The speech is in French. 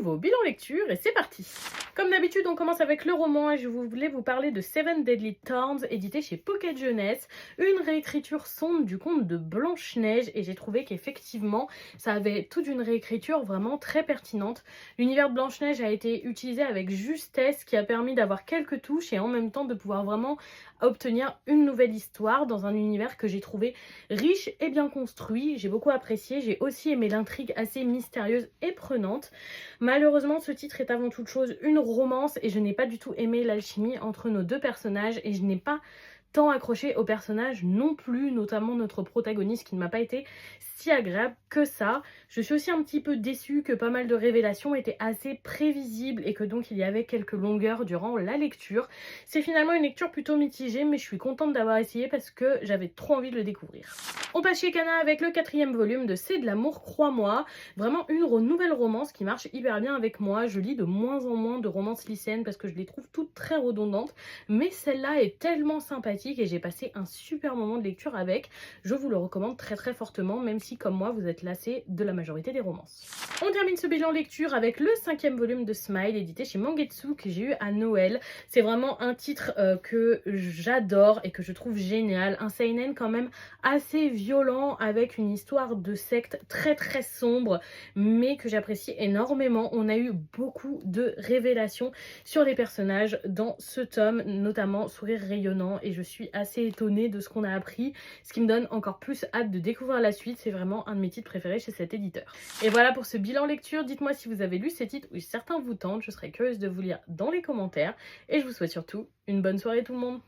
nouveau bilan lecture et c'est parti. Comme d'habitude, on commence avec le roman et je voulais vous parler de Seven Deadly Thorns, édité chez Pocket Jeunesse, une réécriture sombre du conte de Blanche-Neige et j'ai trouvé qu'effectivement, ça avait toute une réécriture vraiment très pertinente. L'univers de Blanche-Neige a été utilisé avec justesse, qui a permis d'avoir quelques touches et en même temps de pouvoir vraiment obtenir une nouvelle histoire dans un univers que j'ai trouvé riche et bien construit. J'ai beaucoup apprécié, j'ai aussi aimé l'intrigue assez mystérieuse et prenante. Malheureusement, ce titre est avant toute chose une romance et je n'ai pas du tout aimé l'alchimie entre nos deux personnages et je n'ai pas tant accroché au personnage non plus, notamment notre protagoniste qui ne m'a pas été si agréable que ça. Je suis aussi un petit peu déçue que pas mal de révélations étaient assez prévisibles et que donc il y avait quelques longueurs durant la lecture. C'est finalement une lecture plutôt mitigée, mais je suis contente d'avoir essayé parce que j'avais trop envie de le découvrir. On passe chez Kana avec le 4e volume de C'est de l'amour, crois-moi. Vraiment une nouvelle romance qui marche hyper bien avec moi. Je lis de moins en moins de romances lycéennes parce que je les trouve toutes très redondantes, mais celle-là est tellement sympathique et j'ai passé un super moment de lecture avec. Je vous le recommande très très fortement, même si comme moi vous êtes lassés de la majorité des romances. On termine ce bilan lecture avec le 5e volume de Smile, édité chez Mangetsu, que j'ai eu à Noël. C'est vraiment un titre que j'adore et que je trouve génial. Un seinen quand même assez violent avec une histoire de secte très très sombre, mais que j'apprécie énormément. On a eu beaucoup de révélations sur les personnages dans ce tome, notamment Sourire rayonnant, et je suis assez étonnée de ce qu'on a appris, ce qui me donne encore plus hâte de découvrir la suite. C'est vraiment un de mes titres préférés chez cet éditeur. Et voilà pour ce bilan lecture. Dites-moi si vous avez lu ces titres ou si certains vous tentent, je serais curieuse de vous lire dans les commentaires et je vous souhaite surtout une bonne soirée tout le monde.